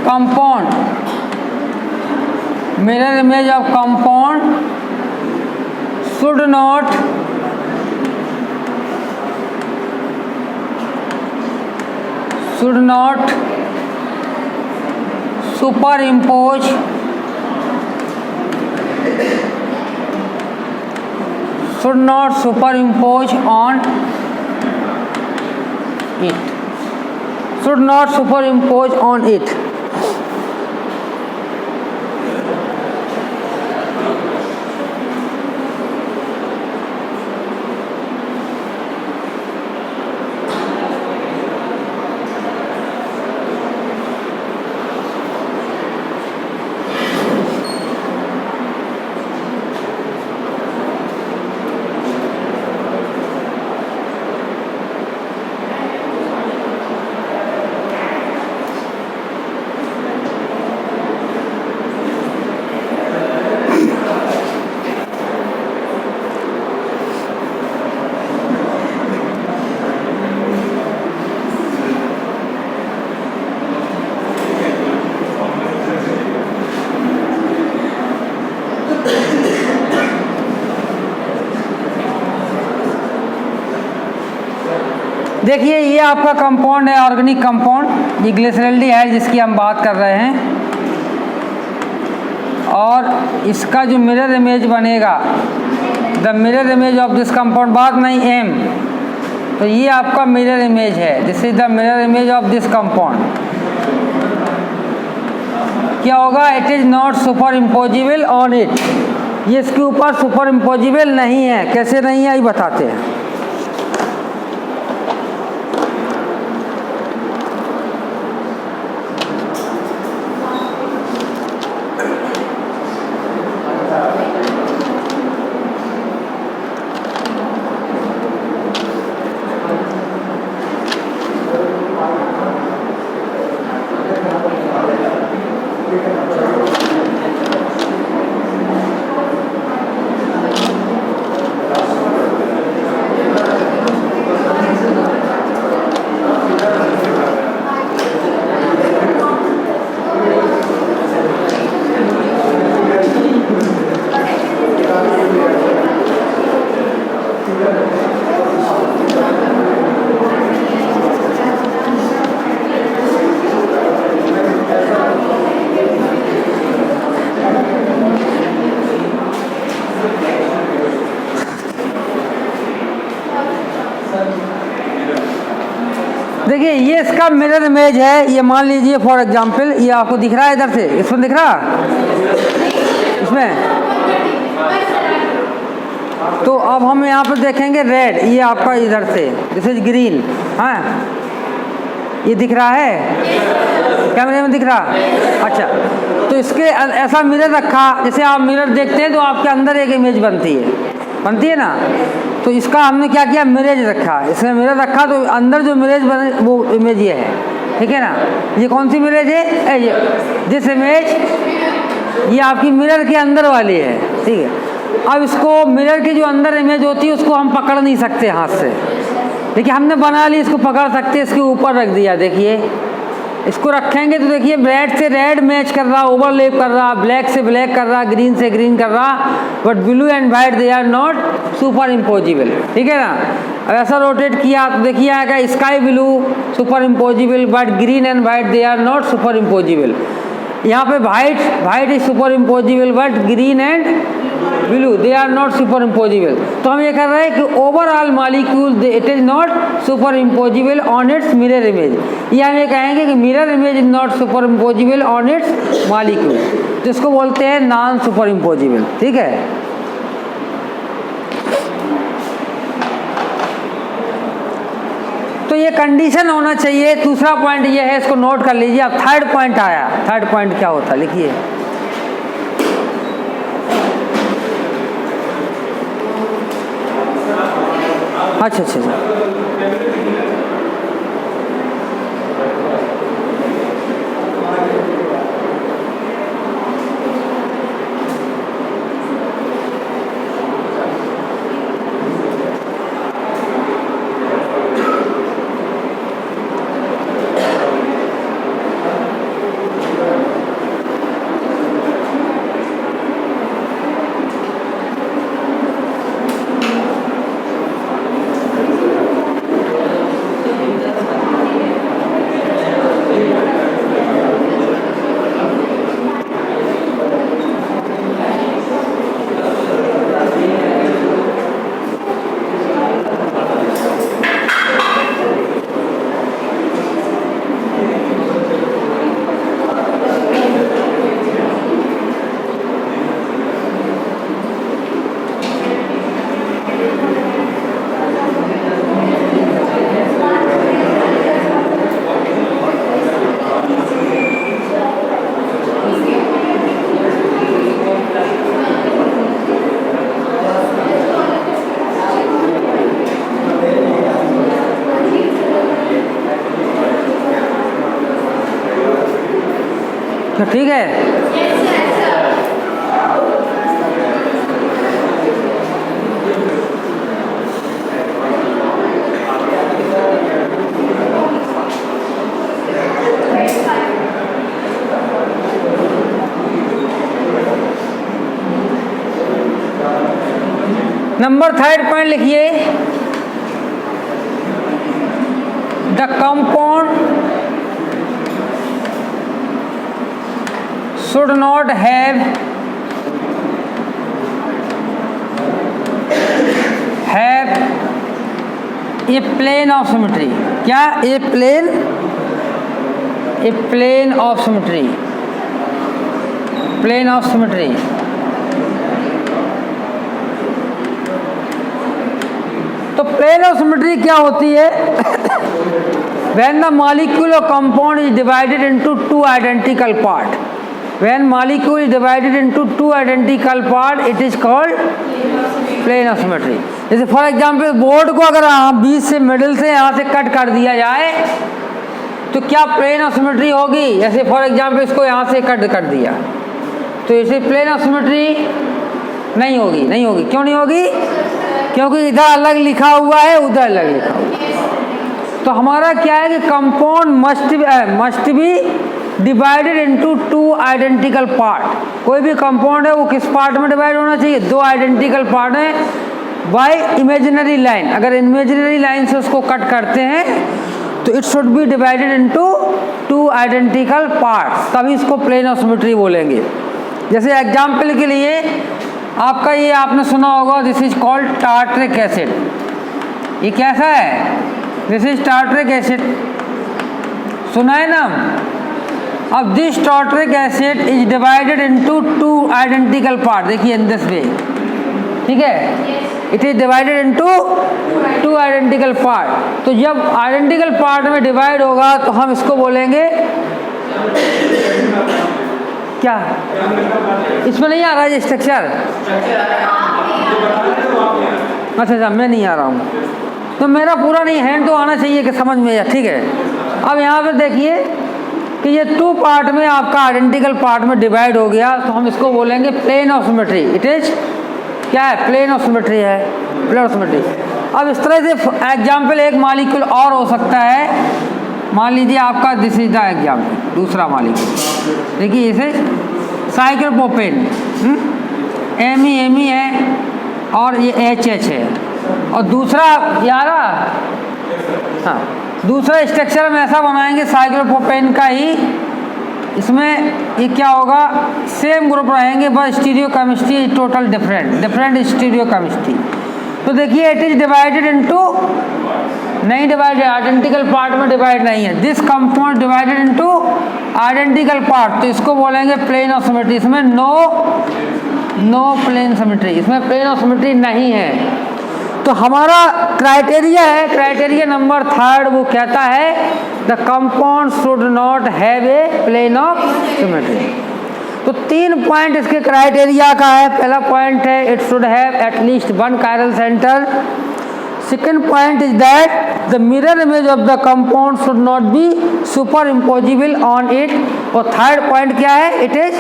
compound, mirror image of compound should not superimpose on it, should not superimpose on it। देखिए ये आपका कंपाउंड है, ऑर्गेनिक कंपाउंड। ये ग्लिसरॉल्डिहाइड जिसकी हम बात कर रहे हैं, और इसका जो मिरर इमेज बनेगा, the mirror image of this compound, बात नहीं एम, तो ये आपका मिरर इमेज है। This is the mirror image of this compound. क्या होगा? It is not superimposable on it. ये इसके ऊपर सुपर इम्पोजिबल नहीं है। कैसे नहीं है ये बताते हैं। देखिए ये इसका मिरर इमेज है, ये मान लीजिए फॉर एग्जांपल ये आपको दिख रहा है इधर से, इसमें दिख रहा इसमें। तो अब हम यहाँ पर देखेंगे रेड, ये आपका इधर से, दिस इज ग्रीन। हाँ ये दिख रहा है कैमरे में, दिख रहा? अच्छा, तो इसके ऐसा मिरर रखा, जैसे आप मिरर देखते हैं तो आपके अंदर एक इमेज बनती है ना। तो इसका हमने क्या किया, मिरर रखा, इसमें मिरर रखा तो अंदर जो मिरर बने वो इमेज ये है, ठीक है ना। ये कौन सी इमेज है, ये दिस इमेज, ये आपकी मिरर के अंदर वाली है, ठीक है। अब इसको मिरर की जो अंदर इमेज होती है उसको हम पकड़ नहीं सकते हाथ से, देखिए हमने बना ली, इसको पकड़ सकते, इसके ऊपर रख दिया। देखिए इसको रखेंगे तो देखिए रेड से रेड मैच कर रहा, ओवरलैप कर रहा, ब्लैक से ब्लैक कर रहा, ग्रीन से ग्रीन कर रहा, but blue and white they are not superimposable, ठीक है ना। अब ऐसा रोटेट किया तो देखिए आएगा sky blue superimposable, but green and white they are not superimposable. यहाँ पे white is superimposable, but green and blue they are not superimposable. तो हम ये कर रहे हैं कि overall molecule it is not superimposable on its mirror image. ये हम ये कहेंगे कि mirror image is not superimposable on its molecule, जिसको बोलते हैं नॉन सुपर इम्पोजिबल, ठीक है। तो ये कंडीशन होना चाहिए। दूसरा पॉइंट ये है, इसको नोट कर लीजिए। अब थर्ड पॉइंट आया, थर्ड पॉइंट क्या होता, लिखिए। अच्छा, ठीक है। नंबर थर्ड पॉइंट लिखिए, the compound should not have a plane of symmetry। क्या? a plane of symmetry, plane of symmetry। तो plane of symmetry क्या होती है? when the molecule or compound is divided into two identical parts, when molecule is divided into two identical parts, it is called plane of symmetry। जैसे for example board को अगर बीच से middle से यहाँ से कट कर दिया जाए तो क्या प्लेन ऑफ सिमेट्री होगी? जैसे फॉर एग्जाम्पल इसको यहाँ से कट कर दिया तो इसे प्लेन ऑफ सिमेट्री नहीं होगी, नहीं होगी। क्यों नहीं होगी? क्योंकि इधर अलग लिखा हुआ है, उधर अलग लिखा हुआ है। तो हमारा क्या है कि compound must be divided into two identical part. कोई भी कंपाउंड है वो किस पार्ट में डिवाइड होना चाहिए? दो आइडेंटिकल पार्ट हैं बाय इमेजिनरी लाइन। अगर इमेजिनरी लाइन से उसको कट करते हैं तो it should be divided into two identical parts, तभी इसको प्लेन ऑफ सिमेट्री बोलेंगे। जैसे एग्जाम्पल के लिए आपका ये आपने सुना होगा, this is called tartaric acid. ये कैसा है? This is tartaric acid. सुना है ना? अब this tartaric acid is divided into 2 identical part. देखिए इन दिस वे, ठीक है, it is divided into 2 identical part. तो जब आइडेंटिकल पार्ट में डिवाइड होगा तो हम इसको बोलेंगे क्या? इसमें नहीं आ रहा है स्ट्रक्चर? अच्छा, मैं नहीं आ रहा हूँ तो मेरा पूरा नहीं, हैंड तो आना चाहिए कि समझ में, ठीक है। अब यहाँ पे देखिए कि ये 2 पार्ट में आपका आइडेंटिकल पार्ट में डिवाइड हो गया तो हम इसको बोलेंगे plane of symmetry. It is क्या है? प्लेन ऑफ सिमेट्री है, प्लेन ऑफ सिमेट्री। अब इस तरह से एग्जाम्पल एक मॉलिक्यूल और हो सकता है। मान लीजिए आपका दिस इज द एग्जाम्पल, दूसरा मॉलिक्यूल, देखिए इसे साइक्लोप्रोपेन, एमी है और ये HH है, और दूसरा यारा, हाँ, दूसरा स्ट्रक्चर हम ऐसा बनाएंगे साइक्लोप्रोपेन का ही, इसमें ये क्या होगा, सेम ग्रुप रहेंगे बस stereo chemistry total different stereo chemistry. तो देखिए इट इज डिवाइडेड इनटू, नहीं डिवाइडेड, आइडेंटिकल पार्ट में डिवाइड नहीं है। This compound divided into identical part, तो इसको बोलेंगे प्लेन ऑफ सिमेट्री। इसमें नो प्लेन सिमेट्री, इसमें प्लेन ऑफ सिमेट्री नहीं है। तो हमारा क्राइटेरिया है, क्राइटेरिया नंबर 3, वो कहता है the compound should not have a plane of symmetry. तो 3 पॉइंट इसके क्राइटेरिया का है। पहला पॉइंट है it should have at least 1 chiral centre. Second point is that the mirror image of the compound should not be superimposable on it. और third point क्या है? It is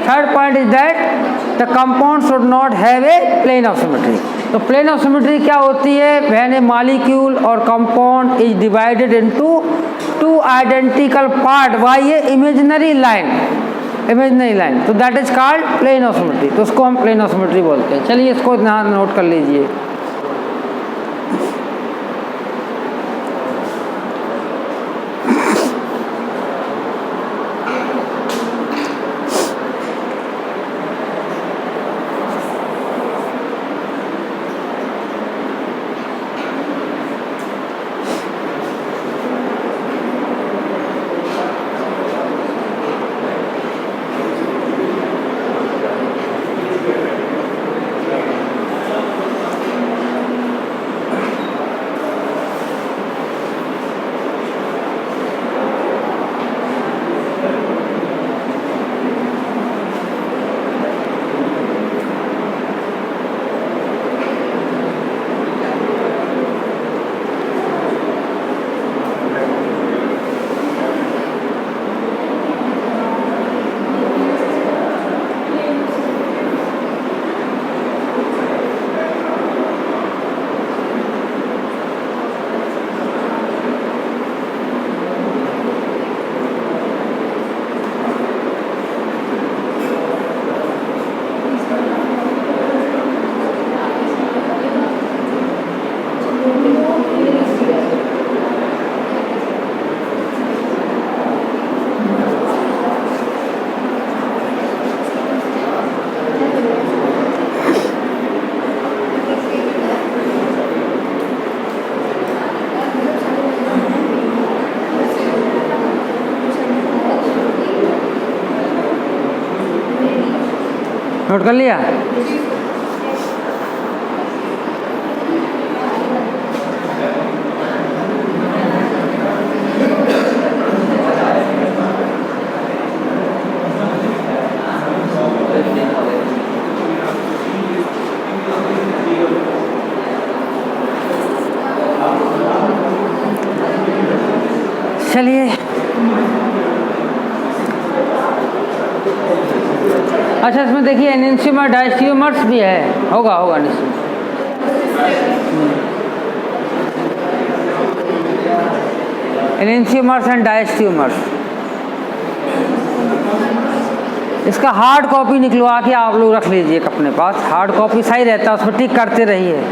third point is that the compound should not have a plane of symmetry. तो plane of symmetry क्या होती है? When a molecule और compound is divided into 2 identical part by a imaginary line, तो that is called plane of symmetry. तो उसको हम plane of symmetry बोलते हैं। चलिए इसको यहाँ नोट कर लीजिए। नोट कर लिया? चलिए अच्छा, इसमें देखिए एनेंशियोमर डायस्टियोमर्स भी है, होगा निश्चित। एनेंशियोमर्स एंड डायस्टियोमर्स, इसका हार्ड कॉपी निकलवा के आप लोग रख लीजिए अपने पास। हार्ड कॉपी सही रहता है, उसमें टिक करते रहिए।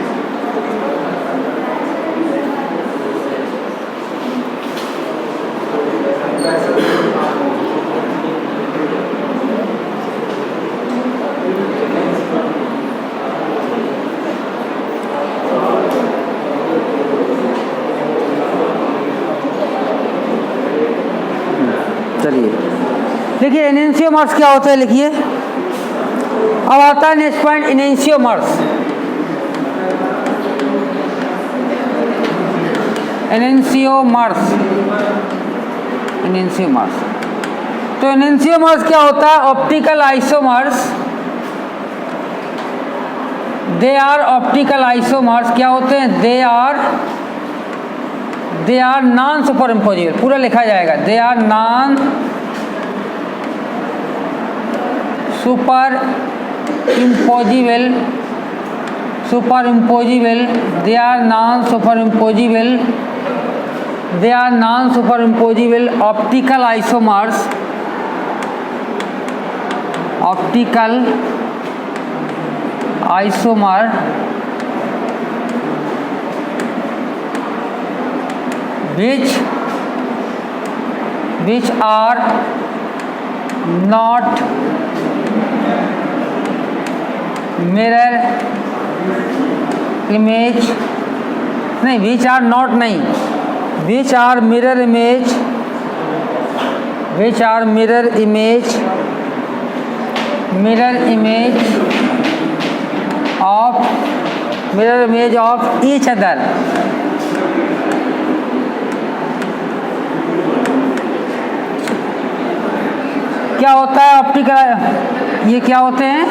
देखिए एनेंशियोमर्स क्या होता है, लिखिए। अब आता है next point, enantiomers. Enantiomers, enantiomers. तो एनेंशियोमर्स क्या होता है? Optical isomers. They are optical isomers. क्या होते हैं? They are non superimposable. पूरा लिखा जाएगा, they are non superimposable, superimposable. They are non superimposable, they are non superimposable optical isomers, optical isomer which are not mirror image, नहीं which are not नहीं, which are mirror image, which are mirror image of each other। क्या होता है optical, ये क्या होते हैं?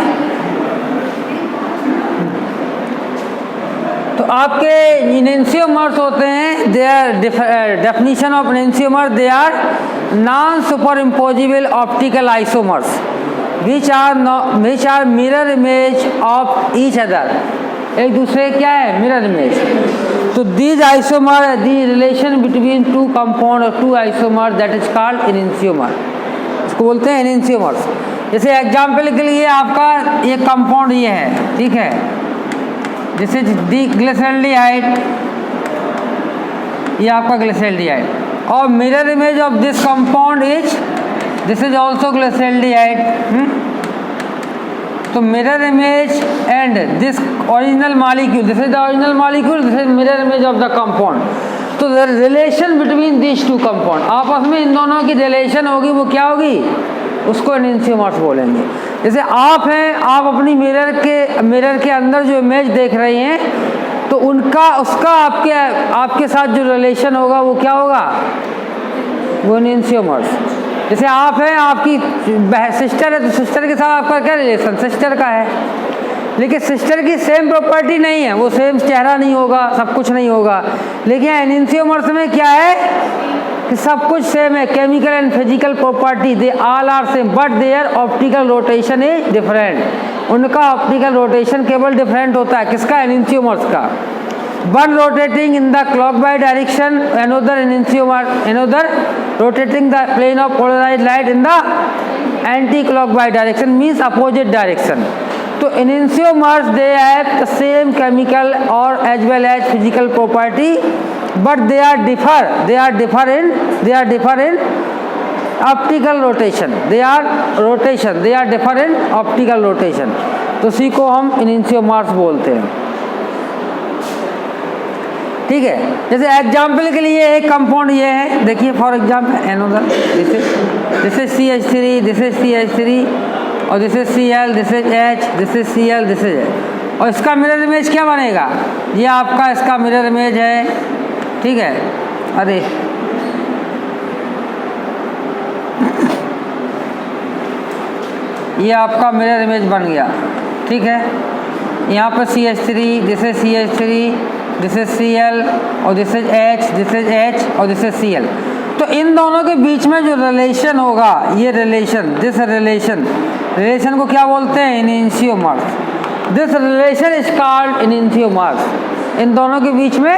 तो आपके एनेंशियोमर्स होते हैं, they are definition of enantiomer, they are non superimposable optical isomers which are mirror image of each other। एक दूसरे क्या है? Mirror image. तो these isomer, the relation between two compound or two isomer, that is called enantiomer। इसको बोलते हैं enantiomers. जैसे example के लिए आपका ये कंपाउंड ये है, ठीक है, जैसे डी ग्लिसरॉल्डिहाइड, ये आपका ग्लिसरॉल्डिहाइड, और mirror image of this compound is, this is also glyceraldehyde. तो mirror image and this original molecule, this is the original molecule, this is mirror image of the compound. तो the relation between this two compound, आपस में इन दोनों की relation होगी, वो क्या होगी? उसको एनेंशियोमर्स बोलेंगे। जैसे आप हैं, आप अपनी मिरर के अंदर जो इमेज देख रहे हैं, तो उसका आपके साथ जो रिलेशन होगा वो क्या होगा? वो एनेंशियोमर्स। जैसे आप हैं, आपकी सिस्टर है, तो सिस्टर के साथ आपका क्या रिलेशन? सिस्टर का है, लेकिन सिस्टर की सेम प्रॉपर्टी नहीं है, वो सेम चेहरा नहीं होगा, सब कुछ नहीं होगा। लेकिन एनेंशियोमर्स में क्या है कि सब कुछ सेम है, chemical and physical property they all are same, but their optical rotation is different. उनका ऑप्टिकल रोटेशन केवल डिफरेंट होता है, किसका? एनेंशियोमर्स का। One rotating in the clockwise direction, another rotating the plane of polarized light in the anti-clockwise direction, means opposite direction। तो enantiomers they have the same chemical or as well as physical property, but they are differ in optical rotation। they are differ in optical rotation। तो इसी को हम enantiomers बोलते हैं, ठीक है। जैसे एग्जाम्पल के लिए एक कंपाउंड ये है, देखिए for example another, this is CH3, this is CH3, और this is Cl, this is H, this is Cl, this is H, और इसका मिरर इमेज क्या बनेगा? ये आपका इसका मिरर इमेज है, ठीक है। अरे ये आपका मिरर इमेज बन गया, ठीक है। यहाँ पर CH3, this is CH3, this is Cl, और this is H, this is H, और दिस इज Cl। तो इन दोनों के बीच में जो रिलेशन होगा, ये रिलेशन, दिस रिलेशन को क्या बोलते हैं? Enantiomers. This relation is called enantiomers. इन दोनों के बीच में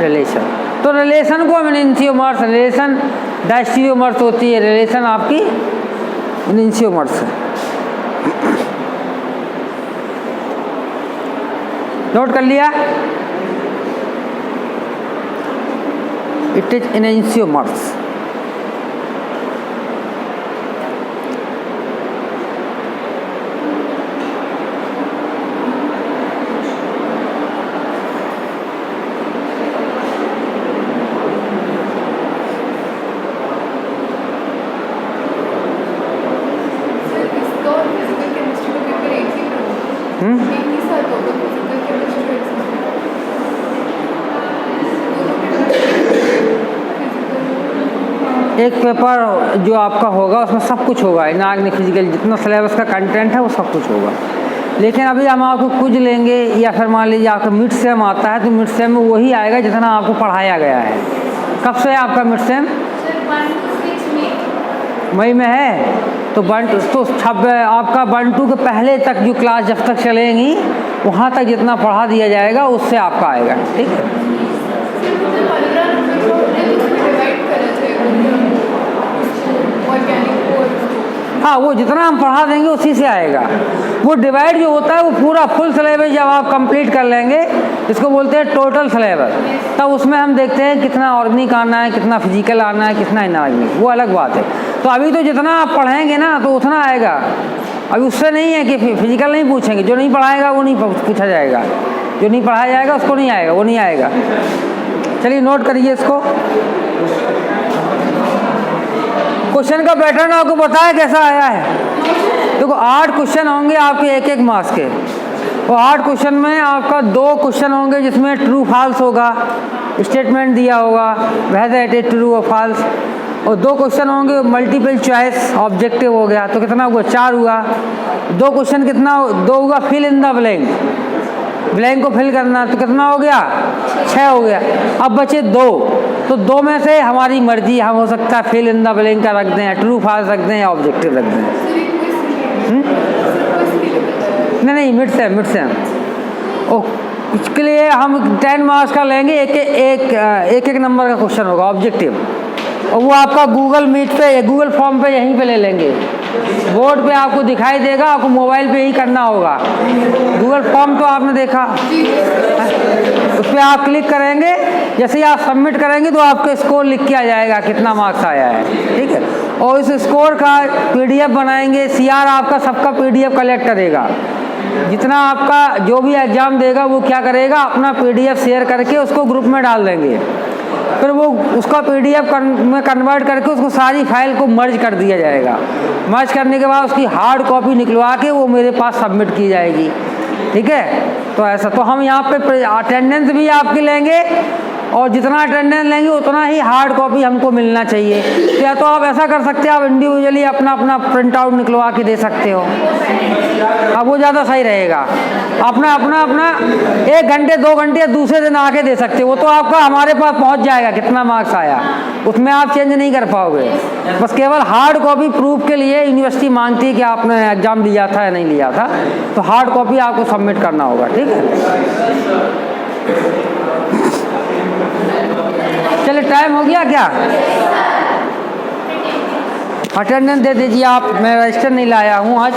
रिलेशन, तो रिलेशन को हम एनेंशियोमर्स, रिलेशन डायस्टीरियोमर्स होती है, रिलेशन आपकी एनेंशियोमर्स है। नोट कर लिया? It is enantiomers। एक पेपर जो आपका होगा उसमें सब कुछ होगा, इनऑर्गेनिक फिजिकल जितना सिलेबस का कंटेंट है वो सब कुछ होगा। लेकिन अभी हम आपको कुछ लेंगे, या फिर मान लीजिए आपका मिड सेम आता है तो मिड सेम में वही आएगा जितना आपको पढ़ाया गया है। कब से है आपका मिड सेम? मई में है। तो आपका 1-2 के पहले तक जो क्लास जब तक चलेंगी वहाँ तक जितना पढ़ा दिया जाएगा उससे आपका आएगा, ठीक है। हाँ, वो जितना हम पढ़ा देंगे उसी से आएगा। वो डिवाइड जो होता है वो पूरा फुल सिलेबस जब आप कंप्लीट कर लेंगे, इसको बोलते हैं टोटल सिलेबस, तब उसमें हम देखते हैं कितना ऑर्गेनिक आना है, कितना फिजिकल आना है, कितना इनऑर्गेनिक, वो अलग बात है। तो अभी तो जितना आप पढ़ेंगे ना तो उतना आएगा। अभी उससे नहीं है कि फिजिकल नहीं पूछेंगे, जो नहीं पढ़ाएगा वो नहीं पूछा जाएगा, जो नहीं पढ़ाया जाएगा उसको नहीं आएगा, वो नहीं आएगा। चलिए नोट करिए इसको। क्वेश्चन का पैटर्न आपको पता है कैसा आया है? देखो 8 क्वेश्चन होंगे आपके 1-1 मार्क्स के, और 8 क्वेश्चन में आपका 2 क्वेश्चन होंगे जिसमें ट्रू फॉल्स होगा, स्टेटमेंट दिया होगा वेदर इट इज ट्रू और फॉल्स, और 2 क्वेश्चन होंगे मल्टीपल चॉइस ऑब्जेक्टिव हो गया, तो कितना हुआ? 4 हुआ। 2 क्वेश्चन कितना? 2 हुआ fill in the blank, blank को फिल करना, तो कितना हो गया? 6 हो गया। अब बचे 2, तो 2 में से हमारी मर्जी, हम हो सकता है फिल इन द ब्लैंक का रख दें, ट्रू फॉल्स रख दें या ऑब्जेक्टिव रख दें। नहीं, मिड सेम इसके लिए हम 10 मार्क्स का लेंगे, एक नंबर का क्वेश्चन होगा ऑब्जेक्टिव, और वो आपका गूगल मीट पे, गूगल फॉर्म पे यहीं पे ले लेंगे, बोर्ड पे आपको दिखाई देगा, आपको मोबाइल पे ही करना होगा। गूगल फॉर्म तो आपने देखा, उस पर आप क्लिक करेंगे, जैसे ही आप सबमिट करेंगे तो आपका स्कोर लिख के आ जाएगा कितना मार्क्स आया है, ठीक है। और इस स्कोर का PDF बनाएंगे, CR आपका सबका PDF कलेक्ट करेगा, जितना आपका जो भी एग्ज़ाम देगा वो क्या करेगा, अपना PDF शेयर करके उसको ग्रुप में डाल देंगे, फिर वो उसका PDF में कन्वर्ट करके उसको सारी फाइल को मर्ज कर दिया जाएगा। मर्ज करने के बाद उसकी हार्ड कॉपी निकलवा के वो मेरे पास सबमिट की जाएगी, ठीक है। तो ऐसा, तो हम यहाँ पे अटेंडेंस भी आपकी लेंगे, और जितना अटेंडेंस लेंगे उतना ही हार्ड कॉपी हमको मिलना चाहिए। या तो आप ऐसा कर सकते हैं, आप इंडिविजुअली अपना प्रिंट आउट निकलवा के दे सकते हो, अब वो ज़्यादा सही रहेगा। अपना 1 घंटे 2 घंटे दूसरे दिन आके दे सकते हो, वो तो आपका हमारे पास पहुंच जाएगा कितना मार्क्स आया, उसमें आप चेंज नहीं कर पाओगे। बस केवल हार्ड कॉपी प्रूफ के लिए यूनिवर्सिटी मांगती है कि आपने एग्ज़ाम लिया था या नहीं लिया था, तो हार्ड कॉपी आपको सबमिट करना होगा, ठीक है। चलिए टाइम हो गया क्या? अटेंडेंस दे दीजिए आप, मैं रजिस्टर नहीं लाया हूँ आज।